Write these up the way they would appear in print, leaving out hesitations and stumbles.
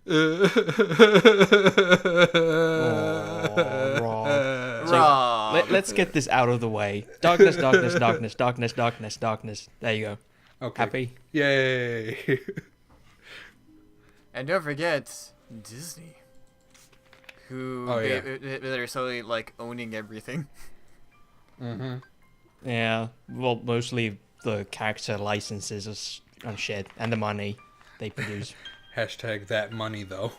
Oh, Rob. So Rob. let's get this out of the way. Darkness, darkness, darkness, darkness, darkness, darkness. There you go. Okay. Happy? Yay. And don't forget Disney, who they're solely like owning everything. Mm-hmm. Yeah. Well, mostly the character licenses and shit, and the money they produce. Hashtag that money, though.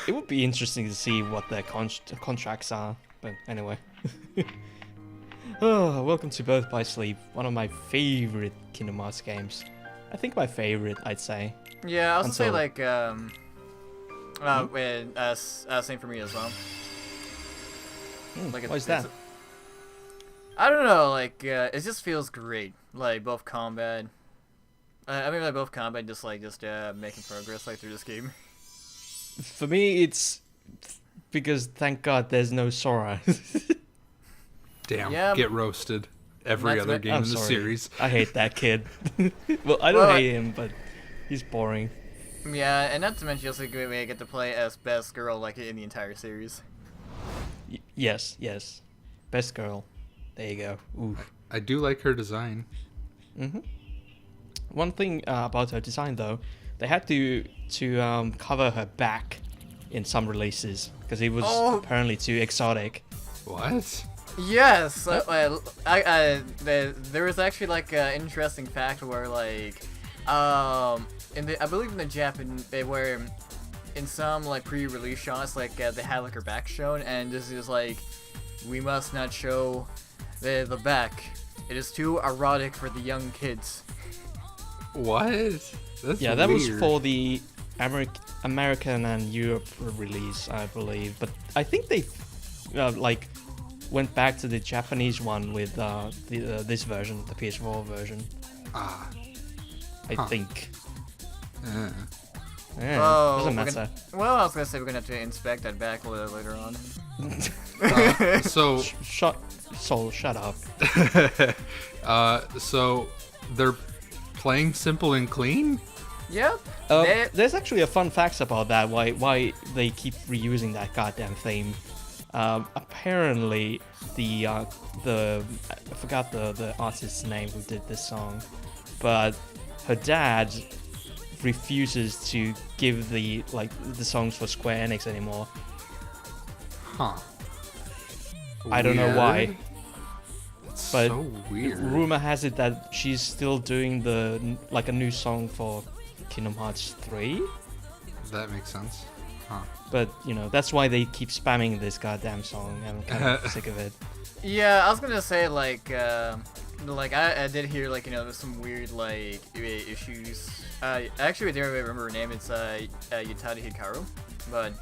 It would be interesting to see what their contracts are. But anyway. Oh, welcome to Birth by Sleep, one of my favorite Kingdom Hearts games. I think my favorite, I'd say. Yeah, I was gonna say Until- like same for me as well. Why is that? I don't know, like it just feels great. Like both combat. I mean, like both combat, just making progress like through this game. For me, it's because thank God there's no Sora. Damn, Yeah, get roasted. Every That's other what- game I'm in the sorry. series. I hate that kid. Well, I don't Well, hate him, but he's boring. Yeah, and not to mention also we get to play as best girl like in the entire series. Yes. Best girl. There you go. Ooh. I do like her design. One thing about her design, though, they had to cover her back in some releases because it was apparently too exotic. What? Yes, there was actually like an interesting fact where like, I believe in the Japan where in some like pre-release shots like they had like her back shown, and this is like, we must not show the back. It is too erotic for the young kids. What? That's Yeah, that was weird. for the American and Europe release, I believe. But I think they like went back to the Japanese one with this version, the PS4 version. Ah. I think. Uh. Yeah, Oh, doesn't we're matter. Well, I was gonna say we're gonna have to inspect that back a little later on. So, Shut up. so they're playing simple and clean? Yep. They- There's actually a fun fact about that. Why they keep reusing that goddamn theme. Apparently, I forgot the artist's name who did this song, but her dad refuses to give the songs for Square Enix anymore. Huh. I don't know why. Weird. That's But so weird. rumor has it that she's still doing a new song for Kingdom Hearts 3. That makes sense. Huh. But that's why they keep spamming this goddamn song. I'm kind of sick of it. Yeah, I was gonna say like I did hear like some weird like issues. Actually, I don't remember her name. It's Yutari Hikaru, but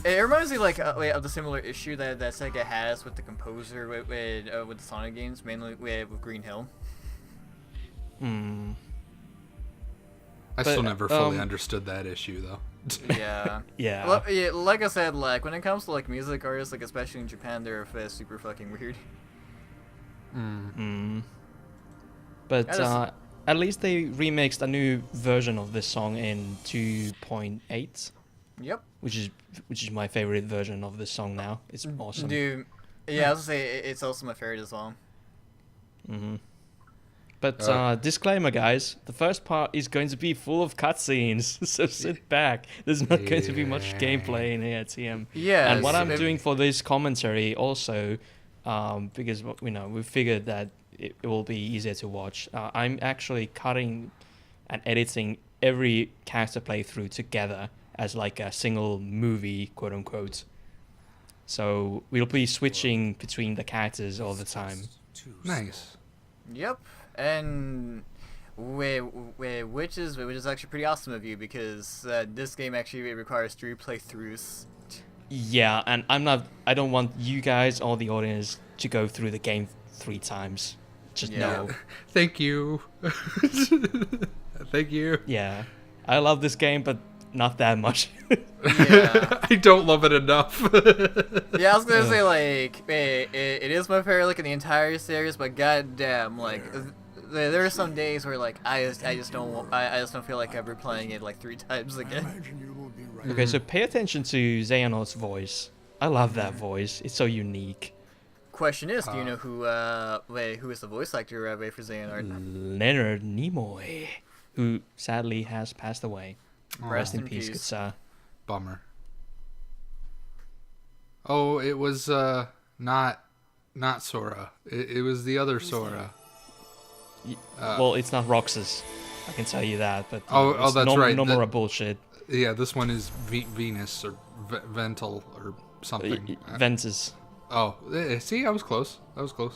it reminds me like of the similar issue that Sega has with the composer with the Sonic games, mainly with Green Hill. Hmm. I But, still never fully understood that issue, though. Yeah. Yeah. Well, yeah. Like I said, like when it comes to like music artists, like especially in Japan, they're super fucking weird. But That is- at least they remixed a new version of this song in 2.8, Yep. which is my favorite version of this song now. It's awesome. Dude. Yeah, I was gonna say it's also my favorite as well. But disclaimer, guys, the first part is going to be full of cutscenes, so sit back. There's not going to be much gameplay in here, TM. Yeah. And what I'm it- doing for this commentary also, because we figured that it will be easier to watch. I'm actually cutting and editing every character playthrough together as like a single movie, quote unquote. So we'll be switching between the characters all the time. Nice. Yep, and which is actually pretty awesome of you because this game actually requires 3 playthroughs. Yeah, and I don't want you guys or the audience to go through the game 3 times. Just Yeah. no. Thank you. Thank you. Yeah. I love this game, but not that much. Yeah, I don't love it enough. yeah. I was gonna say like it is my favorite like in the entire series, but goddamn, like there are some days where like I just don't feel like ever playing it like 3 times again. Okay, so pay attention to Xehanort's voice. I love that voice. It's so unique. Question is, do you know who is the voice actor for Xehanort? Leonard Nimoy, who sadly has passed away. Rest in peace, good sir. Bummer. Oh, it was not Sora. It was the other Sora. Well, it's not Roxas. I can tell you that. But that's right. No more bullshit. Yeah, this one is Venus or Vental or something. Ventus. Oh, see, I was close.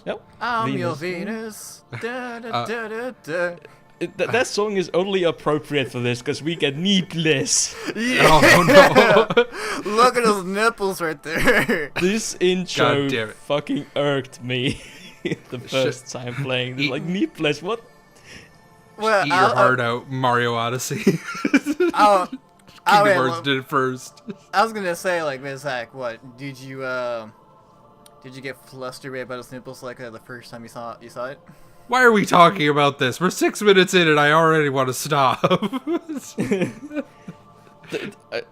Yep. I'm your Venus. Da, da, da, da, da. That song is only appropriate for this because we get needless. Yeah. Oh no! Look at those nipples right there. This intro God damn it. fucking irked me the first time playing. This. Like needless, what? Well, Eat your heart out, Mario Odyssey. Kingdom Hearts did it first. I was gonna say, like, Zach, what did you get flustered about those nipples like the first time you saw it? Why are we talking about this? We're 6 minutes in and I already want to stop.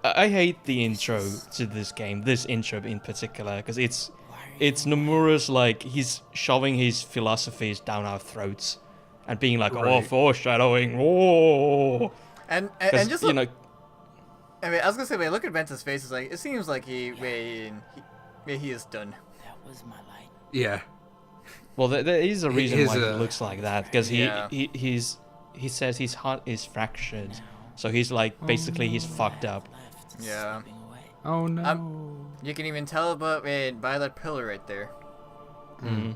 I hate the intro to this game, this intro in particular, because it's Nomura's like he's shoving his philosophies down our throats and being like, oh, foreshadowing, oh, and just you know. I mean, I was gonna say, when I look at Ventus' face, it's like it seems like he is done. That was my light. Yeah. Well, there is a reason why he a- looks like that, because Yeah. he says his heart is fractured, so he's like basically he's fucked up. Left and Yeah. slipping away. Oh no. You can even tell by that pillar right there. Mm.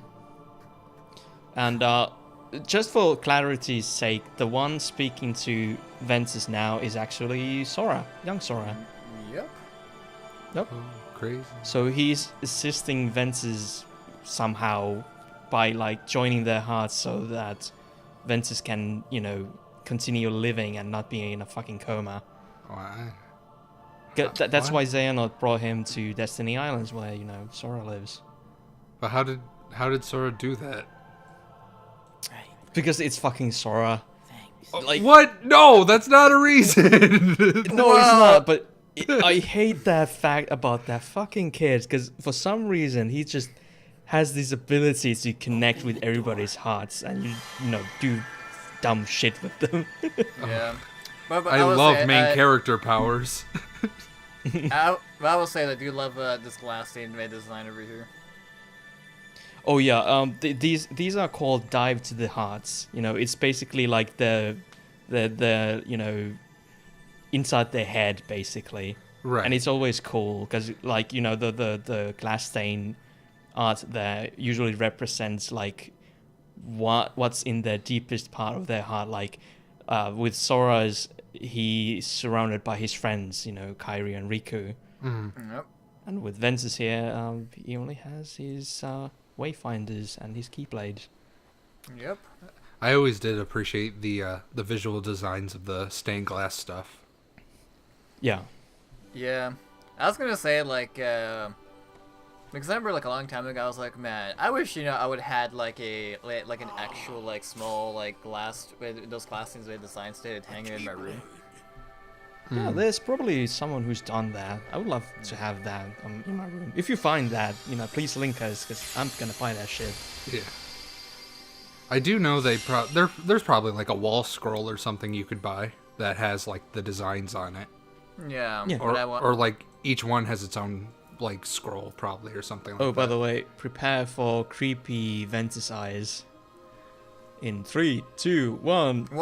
And just for clarity's sake, the one speaking to Ventus now is actually Sora, young Sora. Yep. Yep. Oh, crazy. So he's assisting Ventus somehow by like joining their hearts so that Ventus can, continue living and not be in a fucking coma. Why? That's why Xehanort brought him to Destiny Islands, where Sora lives. But how did Sora do that? Right. Because it's fucking Sora. Thanks. Like, What? No, that's not a reason. no, it's not. But I hate that fact about that fucking kid, because for some reason he just has this ability to connect with everybody's hearts, and do dumb shit with them. Yeah. But I will love say, main character powers. I will say that I do love this glass made design over here. Oh yeah, these are called dive to the hearts. It's basically like the inside their head basically. Right. And it's always cool because like the glass stain art there usually represents like what's in the deepest part of their heart. Like with Sora's, he's surrounded by his friends, Kairi and Riku. Yep. And with Ventus here, he only has his wayfinders and his keyblade. Yep. I always did appreciate the visual designs of the stained glass stuff. Yeah. Yeah. I was gonna say because I remember like a long time ago, I was like, man, I wish I would have had like an actual like small like glass with those glass things with the signs to hang it in my room. Yeah, there's probably someone who's done that. I would love to have that in my room. If you find that, please link us, because I'm gonna buy that shit. Yeah. I do know there's probably like a wall scroll or something you could buy that has like the designs on it. Yeah. Yeah. But I want. Or like each one has its own like scroll probably or something like that. Oh, by the way, prepare for creepy Ventus eyes. In 3, 2, 1. Yeah.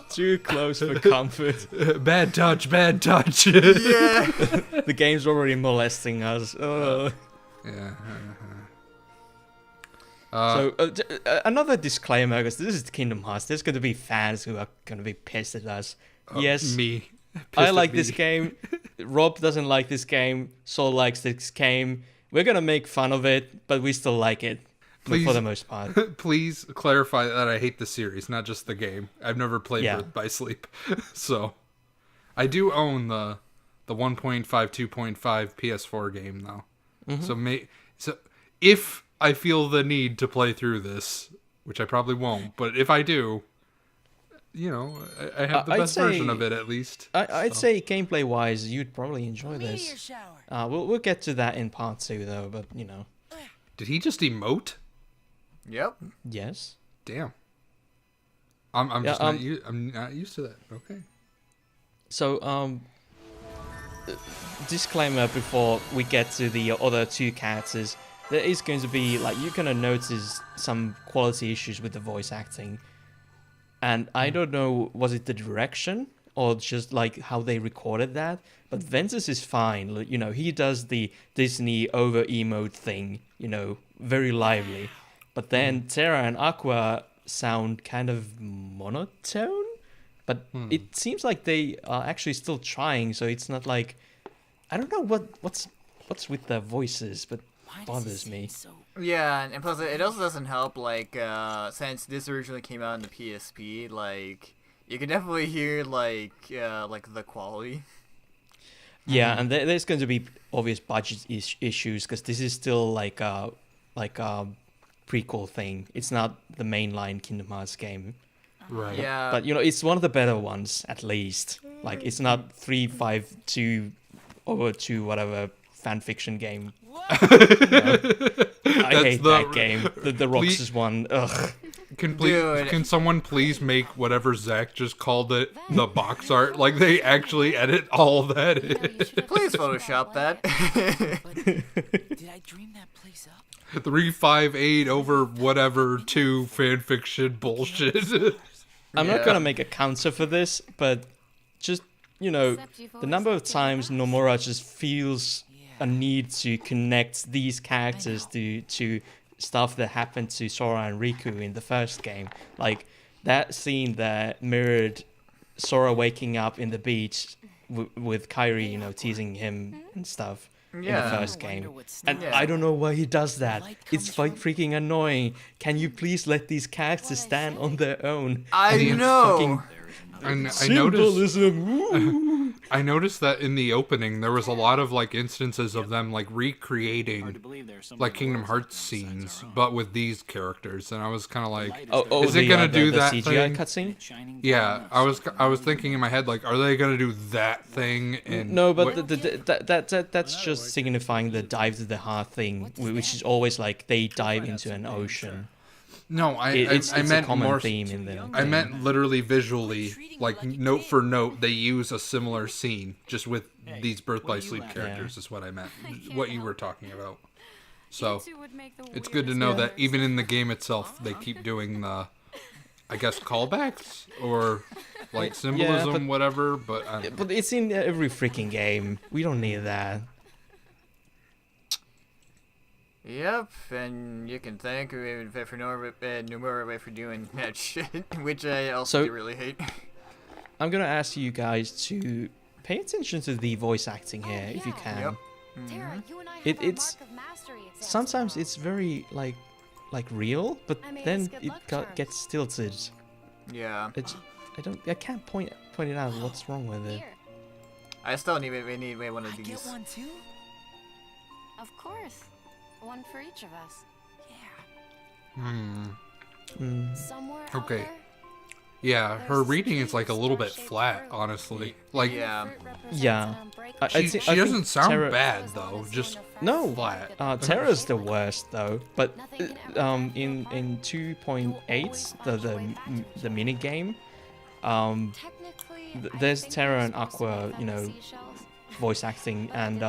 Too close for comfort. Bad touch. Yeah. The game's already molesting us. Yeah. So another disclaimer, because this is Kingdom Hearts. There's going to be fans who are going to be pissed at us. Yes, Me. I like this game. Rob doesn't like this game. Sol likes this game. We're going to make fun of it, but we still like it. Please. For the most part. Please clarify that I hate the series, not just the game. I've never played Yeah. Birth by Sleep. So, I do own the 1.5, 2.5 PS4 game though. Mm-hmm. So if I feel the need to play through this, which I probably won't. But if I do, you know, I have the I'd best version say- of it at least. I'd say gameplay wise, you'd probably enjoy Meteor this. shower. We'll get to that in part 2 though, but you know, Did he just emote? Yep. yes. Damn. I'm Yeah, just not I'm not used to that. Okay. So, disclaimer before we get to the other two characters, there is going to be, like, you're going to notice some quality issues with the voice acting. And I don't know, was it the direction or just, like, how they recorded that? But Ventus is fine. Like, you know, he does the Disney over-emote thing, you know, very lively. But then Terra and Aqua sound kind of monotone? But it seems like they are actually still trying, so it's not like... I don't know what's with their voices, but Why does bothers it me. seem so Yeah, and plus it also doesn't help, like, since this originally came out on the PSP, like, you can definitely hear, like the quality. Yeah, and there's going to be obvious budget issues, because this is still like a prequel thing. It's not the mainline Kingdom Hearts game. Right. Yeah. But, you know, it's one of the better ones, at least. Like, it's not 352 over 2 whatever fanfiction game. I hate the- that game. The Roxas one. Ugh. Dude. Can someone please make whatever Zach just called it the box art? Like they actually edit all that in. Please Photoshop that. But did I dream that place up? 358 over whatever 2 fanfiction bullshit. I'm not Yeah. gonna make a counter for this, but just, you know, the number of times Nomura just feels a need to connect these characters to stuff that happened to Sora and Riku in the first game. Like, that scene that mirrored Sora waking up in the beach with Kairi, you know, teasing him and stuff in the Yeah. first game. And Yeah. I don't know why he does that. Light It's comes like from- freaking annoying. Can you please let these characters stand on their own? I mean, know. fucking- And I noticed Symbolism. Woo! I noticed that in the opening there was a lot of like instances of them like Hard to recreating believe there's so like many Kingdom worlds Hearts besides scenes, our own. but with these characters, and I was kind of like, Light Oh, Is it gonna do that CGI thing? cutscene? shining yeah, down us. I was thinking in my head like, are they gonna do that thing? And No, but what- that's just signifying the dive to the heart thing, which is always like they dive into an ocean. no, I It's a meant common more. theme in the. I meant literally visually, like note for note, they use a similar scene, just with these Birth by Sleep characters. Is what I meant. What you were talking about. So it's good to know that even in the game itself, they keep doing the, I guess, callbacks or like symbolism, but- whatever. But I don't know. But it's in every freaking game. We don't need that. Yep, and you can thank Nomura for doing that shit, which I also So- do really hate. I'm gonna ask you guys to pay attention to the voice acting here, if you can. Yep. Tara, you and I have It- our it's- mark of mastery exam Sometimes tomorrow. it's very like real, but I mean, then it's good it luck charms. gets tilted. Yeah. I can't point it out what's wrong with it. Here, I still need one of I get these. one too? of course. One for each of us. Yeah. Mm. Somewhere out Okay. there, Yeah, there's her this reading is like a little bit star-shaped flat, fruit. honestly. Like Yeah. Fruit represents Yeah. an unbreakable I she, think- she I think doesn't sound Terra- bad though. Just No, flat. Terra's the worst though. But in 2.8, the mini game, Technically, there's Terra and Aqua, you know, voice acting, and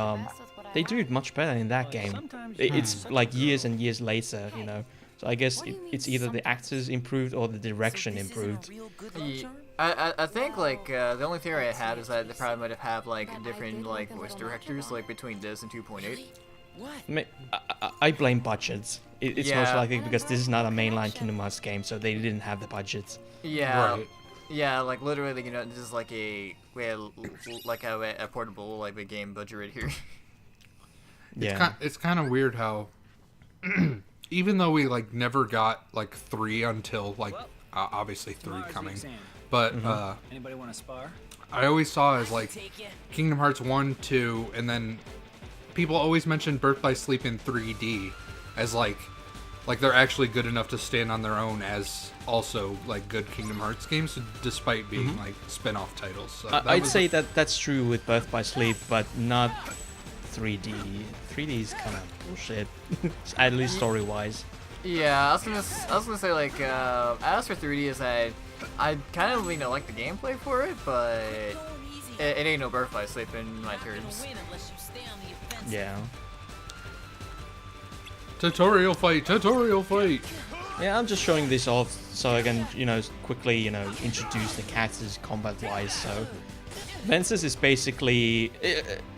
they do it much better in that game. It's like years and years later, you know. So I guess it's either the actors improved or the direction So this improved. Isn't a real good luck Ye- charm? I think like the only theory I have is that they probably might have had like different like voice directors like between this and 2.8. What? I blame budgets. It's most Yeah. likely because this is not a mainline Kingdom Hearts game, so they didn't have the budget. Yeah. right. Yeah, like literally, you know, this is like a a portable like big game budget right here. Yeah. It's kind of weird how, even though we like never got like 3 until like obviously 3 Tomorrow's the coming, exam. but Anybody want to spar? I always saw as like Take ya. Kingdom Hearts 1, 2, and then people always mention Birth by Sleep in 3D as like Like they're actually good enough to stand on their own as also like good Kingdom Hearts games, despite being like spin-off titles. So I'd say that's true with Birth by Sleep, but not 3D. 3D is kind of bullshit, at least story-wise. Yeah, I was gonna say like as for 3D is that I kind of like the gameplay for it, but it ain't no Birth by Sleep in my terms. Yeah. Tutorial fight. Yeah, I'm just showing this off so I can, quickly, introduce the characters combat-wise. So, Ventus is basically,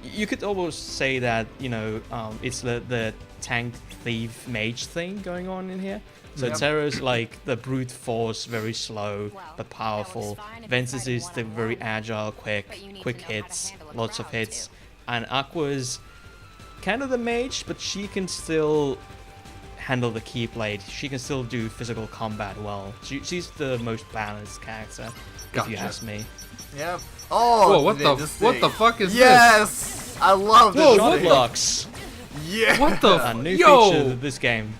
you could almost say that, it's the tank thief mage thing going on in here. So Terra's like the brute force, very slow but powerful. Ventus is the very agile, quick hits, lots of hits, and Aqua's kind of the mage, but she can still handle the keyblade. She can still do physical combat well. She's the most balanced character, if you ask me. Yep. Oh, whoa, what the fuck is this? Yes, I love this. Shot blocks. Yeah. What the? A new feature to this game.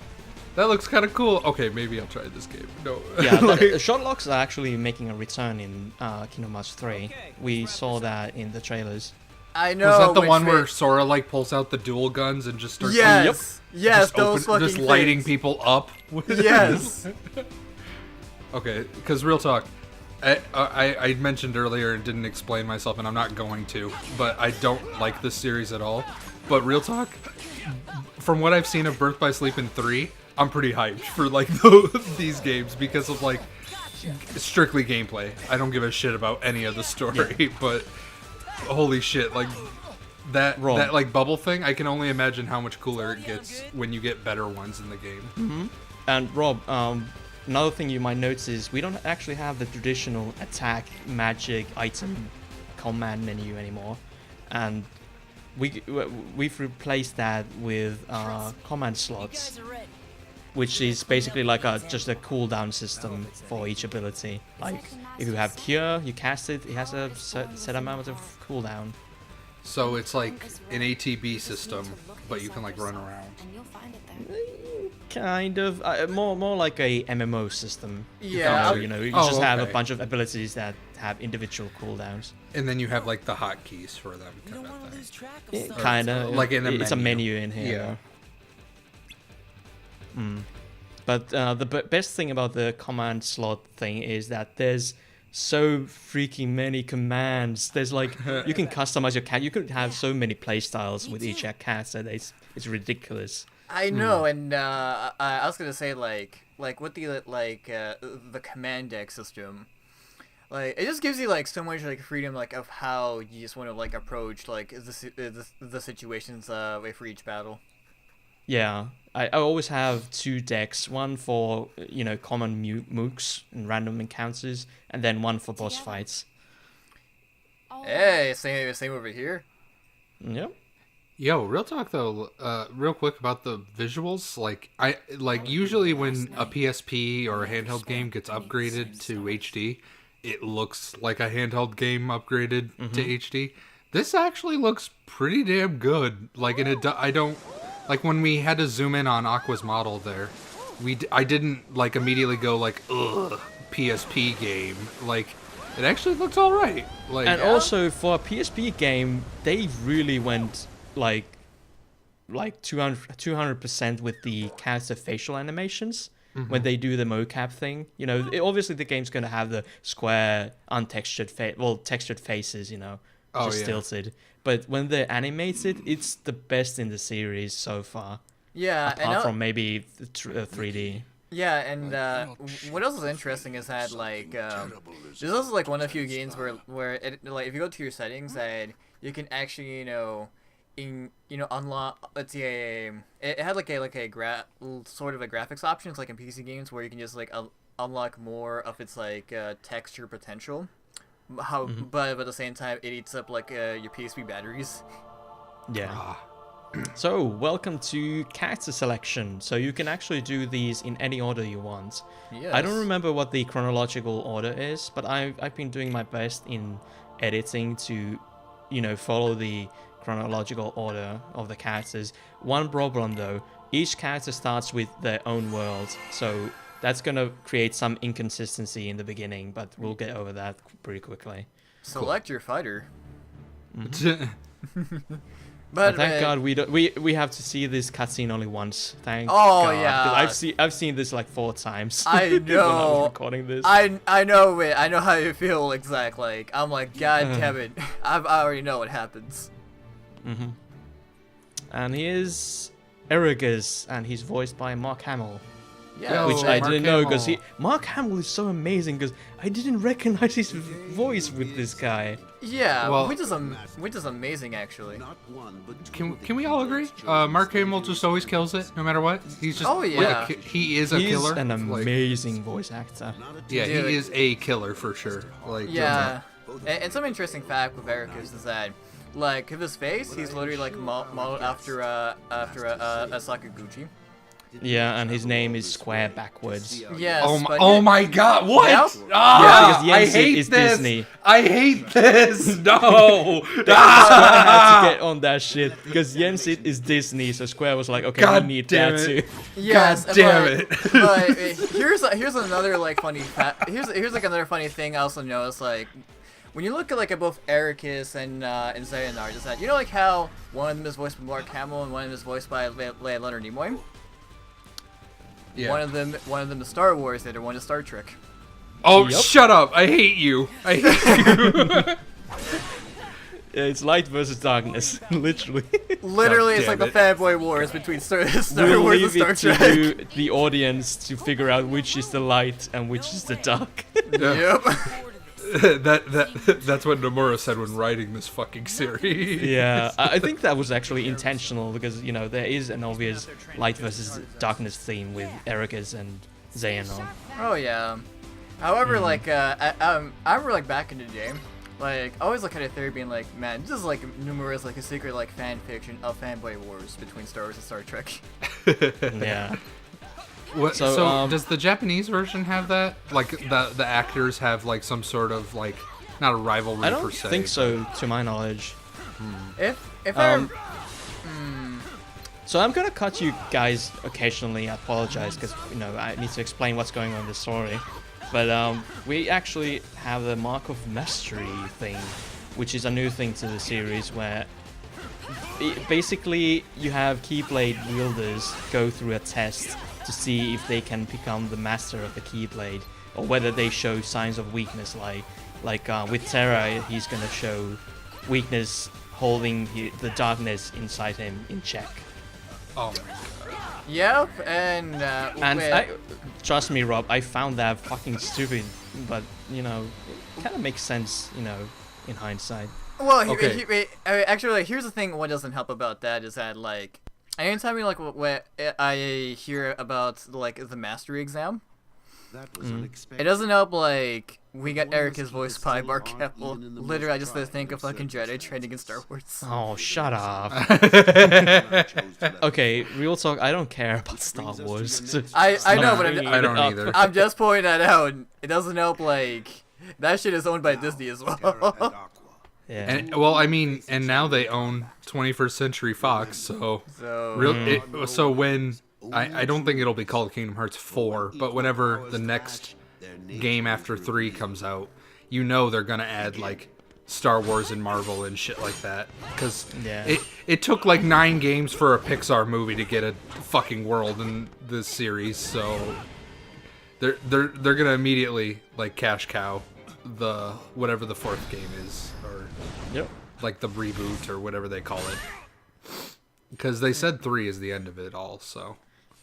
That looks kind of cool. Okay, maybe I'll try this game. No. Yeah, shot locks are actually making a return in Kingdom Hearts 3. We saw that in the trailers. I know. Was that the one where Sora like pulls out the dual guns and just starts? Yes. Yes, those fucking just lighting things. people up. With Yes. Okay, because real talk, I mentioned earlier and didn't explain myself, and I'm not going to, but I don't like this series at all. But real talk, from what I've seen of Birth by Sleep in 3, I'm pretty hyped for like these games because of like strictly gameplay. I don't give a shit about any of the story, but holy shit, like that like bubble thing, I can only imagine how much cooler it gets when you get better ones in the game. And Rob, another thing you might notice is we don't actually have the traditional attack, magic, item, command menu anymore, and we've replaced that with command slots, which is basically like just a cooldown system for each ability. Like if you have Cure, you cast it, it has a set amount of cooldown. So it's like an ATB system, but you can like run around. Kind of, more like a MMO system. Yeah. You just have a bunch of abilities that have individual cooldowns. And then you have like the hotkeys for them. Kind of. Like in it's a menu in here. Yeah. But the best thing about the command slot thing is that there's so freaking many commands. There's like you can customize your cat. You could have so many playstyles with each cat that it's ridiculous. I know, and I was gonna say like with the command deck system, like it just gives you like so much like freedom like of how you just want to like approach like the situations for each battle. Yeah, I always have two decks, one for common mooks and random encounters, and then one for boss fights. Hey, same over here. Yep. Yo, real talk though, real quick about the visuals. Like usually when a PSP or a handheld game gets upgraded to HD, it looks like a handheld game upgraded to HD. This actually looks pretty damn good. Like, I don't like when we had to zoom in on Aqua's model there. I didn't like immediately go like, ugh, PSP game. Like, it actually looks all right. Like, and also for a PSP game, they really went like 200% with the character facial animations when they do the mocap thing. Obviously the game's going to have the square untextured textured faces, just tilted, but when they're animated, it's the best in the series so far. Yeah, apart from maybe 3D. Yeah, and what else is interesting is that like there's also like one of the few games where it, like if you go to your settings and you can actually unlock, let's see, it had like a sort of a graphics option. It's like in PC games where you can just like unlock more of its like texture potential. But at the same time it eats up like your PSP batteries. Yeah. So welcome to character selection. So you can actually do these in any order you want. Yes. I don't remember what the chronological order is, but I've been doing my best in editing to follow the chronological order of the characters. One problem though, each character starts with their own world, so that's gonna create some inconsistency in the beginning, but we'll get over that pretty quickly. Select your fighter. But thank God we have to see this cutscene only once. Thank Oh, God. yeah. 'Cause I've seen this like 4 times. I when I know. was recording this. I know it. I know how you feel, exact. Like, I'm like, God damn it. I already know what happens. Mm-hmm. And here's Ericus, and he's voiced by Mark Hamill. Yeah, Which I Mark didn't know, because Hamill. Mark Hamill is so amazing, because I didn't recognize his voice with this guy. Yeah, Well- which is amazing, actually. Can we all agree? Mark Hamill just always kills it, no matter what. He's just Oh, yeah. he is a He's killer. an Like, amazing voice actor. yeah, Dude. he is a killer for sure. Like Yeah, and some interesting fact with Ericus is that, like, his face, he's literally like modeled after a Sakaguchi. Yeah, and his name is Square backwards. Yes. Oh my God! What? Yep. Ah, Yeah, because I Yensid hate is this. Disney. I hate this. No. Square had to get on that shit, because Yensid is Disney, so Square was like, okay, God we need damn that it. too. Yes, God damn but, it. but here's another like funny here's like another funny thing I also noticed, like when you look at like both Ericus and Xehanort, is that you know like how one of them is voiced by Mark Hamill and one of them is voiced by Leonard Nimoy. Yeah. One of them is Star Wars, the other one is Star Trek. Oh, Yep. shut up! I hate you. I hate you. It's light versus darkness, literally. Literally, it's damn like the fanboy wars between Star Wars We'll and leave Star it to Trek. you, the audience, to figure out which is the light and which is the dark. Yep. That's what Nomura said when writing this fucking series. Yeah, I think that was actually intentional, because, you know, there is an obvious light versus darkness theme with Ericus and Xehanort. Oh yeah. However, like I remember like back in the day, like I always like had a theory being like, man, this is like Nomura's like a secret like fan fiction of fanboy wars between Star Wars and Star Trek. Yeah. What, So, so does the Japanese version have that? Like the actors have like some sort of like not a rivalry I per don't se. think so, to my knowledge. If Um, So I'm gonna cut you guys occasionally. I apologize, because, you know, I need to explain what's going on in the story. But we actually have the Mark of Mastery thing, which is a new thing to the series, where basically you have Keyblade wielders go through a test to see if they can become the master of the Keyblade, or whether they show signs of weakness. Like with Terra, he's gonna show weakness holding the darkness inside him in check. Oh my God. yep, and Trust me, Rob, I found that fucking stupid, but, you know, it kind of makes sense, you know, in hindsight. well, Okay. actually, like, here's the thing. What doesn't help about that is that like anytime you like when I hear about like the mastery exam, it doesn't help. Like we got Ericus voiced by Mark Hamill. Literally, I just think of fucking Jedi training in Star Wars. Oh, shut up. Okay, real talk, I don't care about Star Wars. I know, but I don't either. I'm just pointing that out. It doesn't help. Like that shit is owned by Disney as well. Yeah. And well, I mean, and now they own 21st Century Fox, so So so when I don't think it'll be called Kingdom Hearts 4, but whenever the next game after 3 comes out, you know they're gonna add like Star Wars and Marvel and shit like that, because Yeah. it took like 9 games for a Pixar movie to get a fucking world in this series, so they're gonna immediately like cash cow the whatever the 4th game is, or Yep. like the reboot or whatever they call it, because they said 3 is the end of it all. So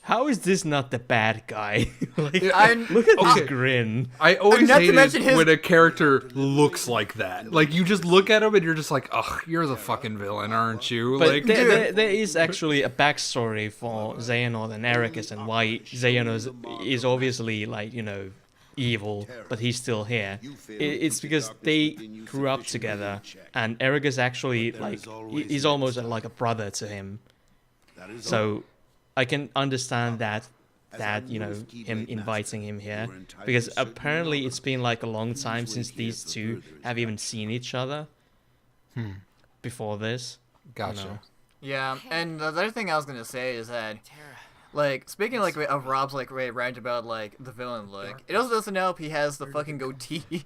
How is this not the bad guy? Like, look at okay. this grin. I always not to hate mention his- when a character looks like that. Like you just look at him and you're just like, ugh, you're the fucking villain, aren't you? But Like there is actually a backstory for Xehanort and Ericus, and why Xehanort is obviously, like, you know, evil, but he's still here. It's because they grew up together, and Ericus actually, like, he's almost like a brother to him. So I can understand that, you know, him inviting him here, because apparently it's been like a long time since these two have even seen each other before this. Gotcha. know. yeah, and the other thing I was gonna say is that Like, speaking like of Rob's like rant about like the villain look, it also doesn't help he has the fucking goatee.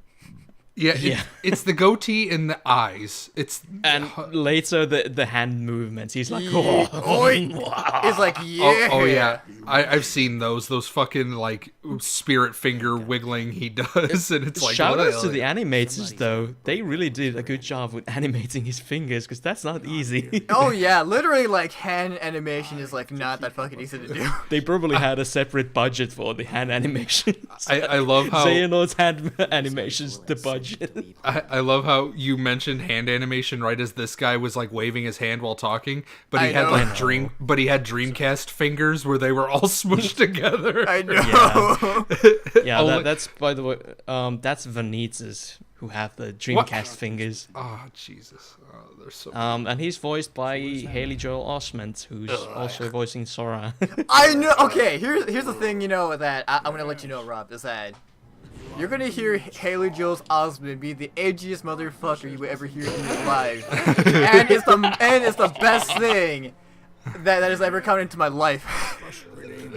Yeah, Yeah. it's the goatee and the eyes. It's And later the hand movements. He's like, Yeah. oh, It's like, yeah. Oh yeah, I've seen those fucking like spirit finger wiggling he does, and it's like Shout what outs to the animators though. They really did a good job with animating his fingers because that's not easy. Oh yeah, literally like hand animation is like not that fucking easy to do. They probably had a separate budget for the hand animations. I love how Xehanort's hand animations, the budget. I love how you mentioned hand animation right as this guy was like waving his hand while talking, but he I had know. like Dreamcast fingers where they were all smushed together. I know. Yeah, Oh, that's by the way, that's Vanitas who have the Dreamcast fingers. Oh Jesus, they're so. And he's voiced by Haley Joel Osment, who's also voicing Sora. I know. Okay, here's the thing. You know that I'm gonna let you know, Rob, is that you're gonna hear Haley Joel Osment be the edgiest motherfucker you would ever hear in your life, and it's the best thing that has ever come into my life.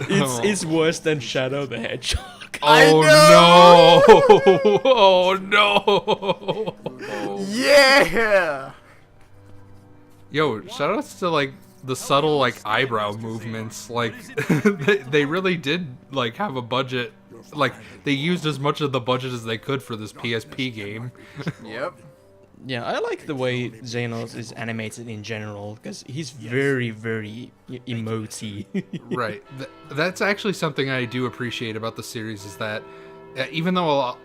It's worse than Shadow the Hedgehog. Oh no! Oh no! Yeah. Yo, shoutouts to like the subtle like eyebrow movements. Like they really did like have a budget. Like they used as much of the budget as they could for this PSP game. Yep. Yeah, I like the way Xenos is animated in general because he's very, very emoty. Right. That's actually something I do appreciate about the series is that even though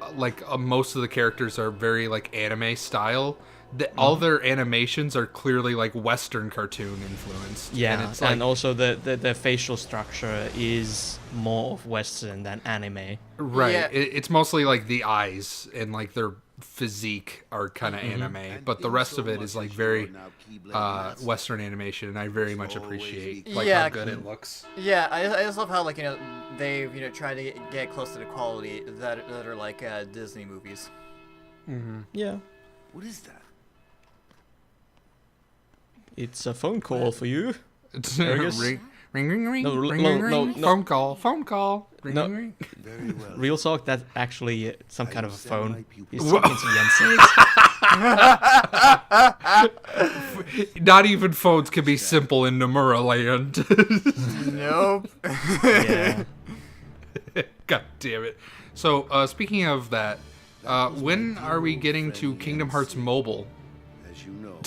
most of the characters are very like anime style, all their animations are clearly like Western cartoon influenced. Yeah, and, it's and like, also the facial structure is more of Western than anime. right. Yeah. It's mostly like the eyes and like their physique are kind of anime, but the rest of it is like very Western animation, and I very much appreciate like Yeah. how good it looks. Yeah, I just love how like they've tried to get close to the quality that are like Disney movies. Yeah, What is that? it's a phone call for you. Argus? ring, ring, ring, ring, No, ring, no, ring, no, ring. no. Phone call, ring, No. ring, ring. Very well. Real talk, that's actually some kind of a phone. my pupil. He's talking to Jensen. Not even phones can be simple in Nomura land. Nope. Yeah. God damn it. So, speaking of that, when are we getting to Kingdom Hearts Mobile? As you know,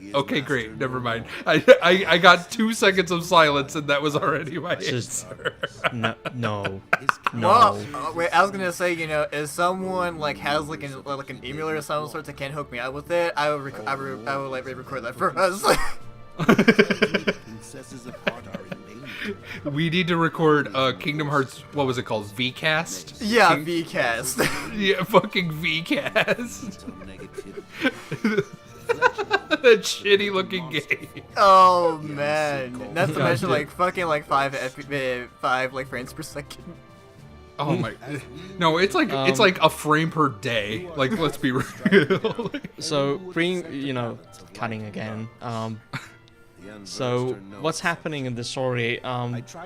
he is Okay, master great. Never no mind. more. I got 2 seconds of silence, and that was already my Just answer. no, no. Well, wait, I was gonna say, if someone like has like an emulator of some sort that can hook me up with it, I would like record that for us. Princesses of heart are in danger. We need to record Kingdom Hearts. What was it called? VCast. Yeah, VCast. Yeah, fucking VCast. Negativity. That shitty looking game. Oh man, not to God mention damn. like fucking like 5 like frames per second. Oh my. No, it's like a frame per day. Like, let's be real. So, cutting again. So, what's happening in the story?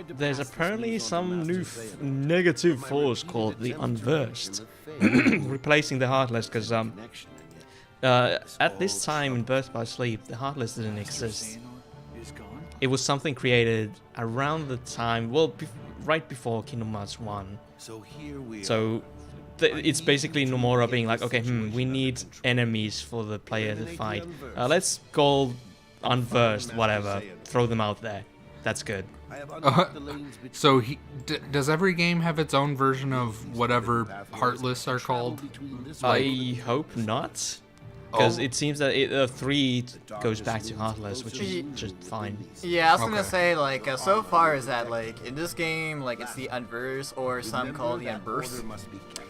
There's apparently some new negative force called the Unversed, replacing the Heartless. Because at this time in Birth by Sleep, the Heartless didn't exist. It was something created around the time, right before Kingdom Hearts 1. So here we are. So it's basically Nomura being like, okay, we need enemies for the player to fight. Let's call Unversed, whatever. Throw them out there. That's good. I have unlocked the lanes between So, does every game have its own version of whatever Heartless are called? I hope not. Because Oh. it seems that 3 goes back to Heartless, which is just fine. Yeah, I was gonna Okay. say like so far is that like in this game like it's the Unverse or some call it the Unverse. must be kept.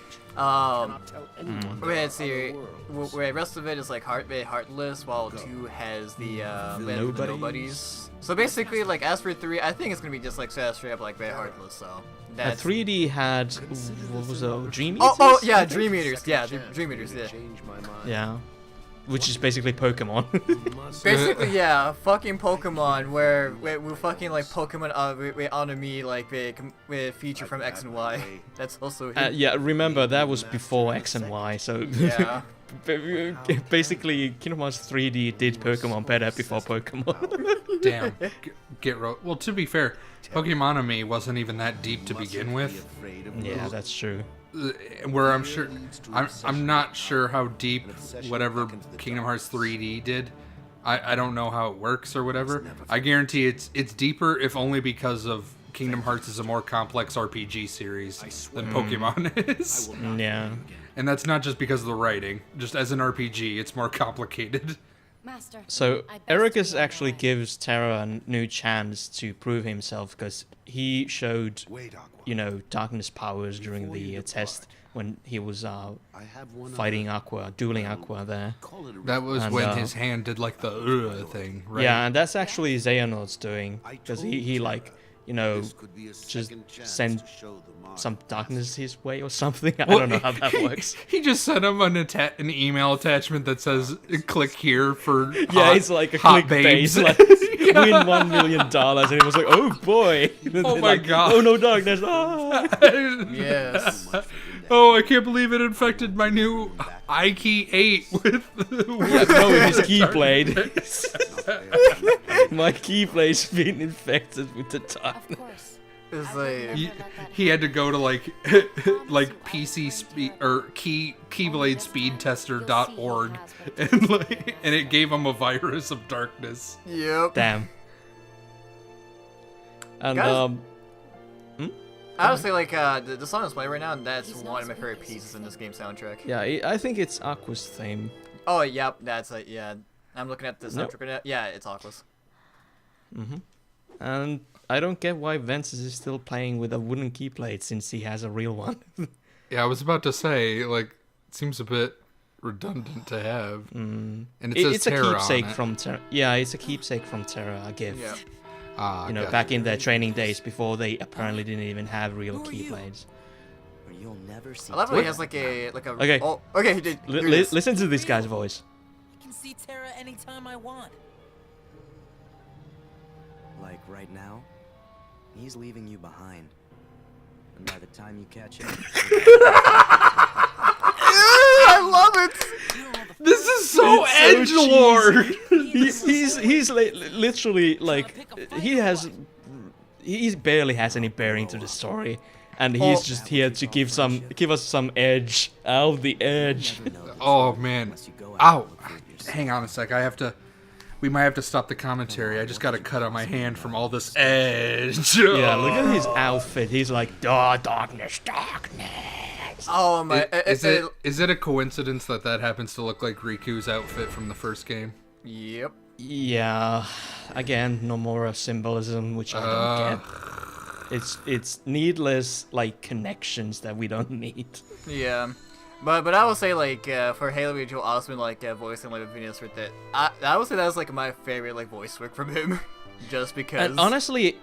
Wait, let's see. Wait, the rest of it is like Heartless, while 2 has the Nobodies. Nobodies. So basically, like as for 3, I think it's gonna be just like straight up like Heartless. So that's 3D had, what was it, Dream Oh, Eaters? yeah, I think? Dream Eaters. Yeah, Dream Eaters. Yeah. Change my mind. Yeah. which is basically Pokemon. Basically, yeah, fucking Pokemon, where we fucking like Pokemon we honor me like we feature from X and Y. That's also Yeah, remember that was before X and Y, so yeah. basically Kingdom Hearts 3D did Pokemon better before Pokemon. Damn. Well, to be fair, Pokemonomy wasn't even that deep to begin with. Yeah, that's true. Where I'm not sure how deep whatever Kingdom Hearts 3D did. I don't know how it works or whatever. I guarantee it's deeper, if only because of Kingdom Hearts is a more complex RPG series than Pokemon is. Yeah. And that's not just because of the writing. Just as an RPG, it's more complicated. Master. So I best Ericus go actually away. gives Terra a new chance to prove himself because he showed, darkness powers during the test when he was fighting Aqua, dueling Aqua there. That was And, when his hand did like the thing, right? Yeah, and that's actually Xehanort's doing because he just sent some darkness his way or something. I don't know how that works. He just sent him an email attachment that says "click here for Yeah, it's like a hot clickbait, babes." like win $1 million, and it was like, oh boy! Oh my god! Oh no, darkness! Ah! Yes. Oh, I can't believe it infected my new iKey7 with. No, with his keyblade. My keyblade's been infected with the darkness. Of course. It's like He had to go to like PC speed or keybladespeedtester.org and it gave him a virus of darkness. yep. Damn. And Guys- I would say like the song that's playing right now. That's one of my favorite pieces in this game soundtrack. yeah, I think it's Aqua's theme. Oh yep, that's yeah. I'm looking at the Nope. soundtrack right now. Yeah, it's Aqua's. And I don't get why Ventus is still playing with a wooden keyblade since he has a real one. Yeah, I was about to say, like, it seems a bit redundant to have. And it says It's a Terra keepsake on it. from Terra. Yeah, it's a keepsake from Terra, a gift. Yeah. Gotcha. Back in their training days before they apparently didn't even have real keyblades. Or you'll never see I love how he has like a Okay. Oh, okay. He did. Li- here it is. listen to this guy's voice. I can see Terra anytime I want. Like right now, he's leaving you behind. And by the time you catch him, I love it. This is so It's so edgelord. He's literally like he barely has any bearing to the story, and he's just here to give us some edge. Out the edge. Oh man. Ow. Hang on a sec. We might have to stop the commentary. I just got a cut on my hand from all this edge. Yeah, look at his outfit. He's like, darkness. Oh my. Is it a coincidence that happens to look like Riku's outfit from the first game? Yep. Yeah, again, Nomura symbolism, which I don't get. It's needless like connections that we don't need. Yeah. But I would say like for Halo Reach Joel Osment like voicing like Venus with it. I would say that was like my favorite like voice work from him, just because. And honestly,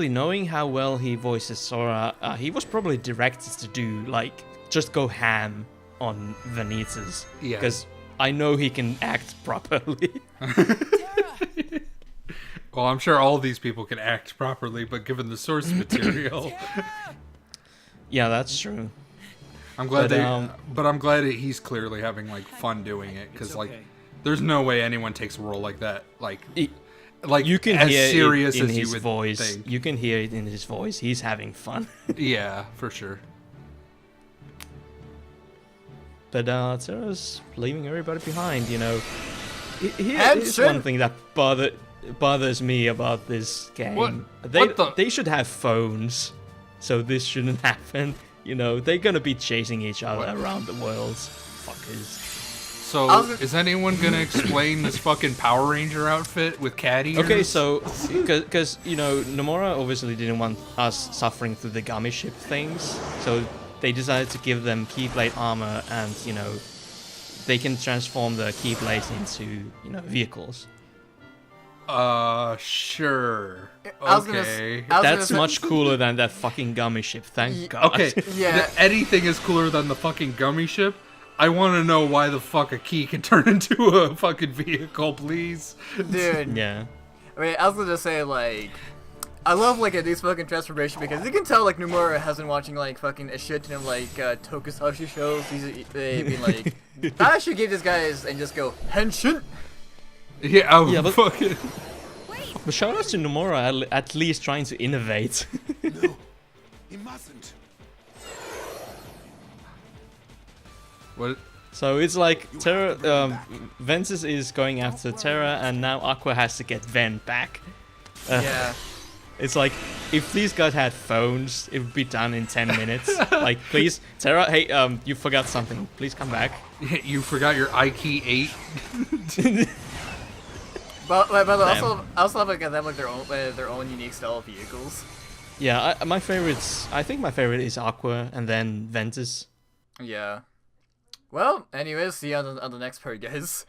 knowing how well he voices Sora, he was probably directed to do like just go ham on Vanitas. Yeah. Because I know he can act properly. Well, I'm sure all these people can act properly, but given the source material, Yeah, that's true. I'm glad But, I'm glad that he's clearly having like fun doing it, because like, there's no way anyone takes a role like that, like You can as hear serious it in as his you would voice. think. You can hear it in his voice. He's having fun. Yeah, for sure. But Terra's leaving everybody behind, Here's Hanson! one thing that bothers me about this game. What? They should have phones, so this shouldn't happen. They're gonna be chasing each other around the world. Fuckers. So, is anyone gonna explain this fucking Power Ranger outfit with cat ears? Okay, so, because, Nomura obviously didn't want us suffering through the gummy ship things, so they decided to give them Keyblade armor and, they can transform the Keyblades into, vehicles. Sure. I was gonna Okay. That's much cooler than that fucking gummy ship, thank God. Okay. Yeah. Anything is cooler than the fucking gummy ship. I want to know why the fuck a key can turn into a fucking vehicle, please. Dude. Yeah. I mean, I was gonna say, like, I love, like, these fucking transformation because you can tell, like, Nomura has been watching, like, fucking a shit ton of, like, tokusatsu shows. They've been, like, I should give these guys and just go, Henshin! Yeah, Yeah, but- fucking... But shout out to Nomura at least trying to innovate. No, he mustn't. What? So it's like Terra, Ventus is going after Terra, and now Aqua has to get Ven back. Yeah. It's like, if these guys had phones, it would be done in 10 minutes. Like, please, Terra, hey, you forgot something. Please come back. You forgot your iKey7? But also have, like, they have, like, their own unique style of vehicles. Yeah, my favorites, I think my favorite is Aqua, and then Ventus. Yeah. Well, anyways, see you on the next part, guys.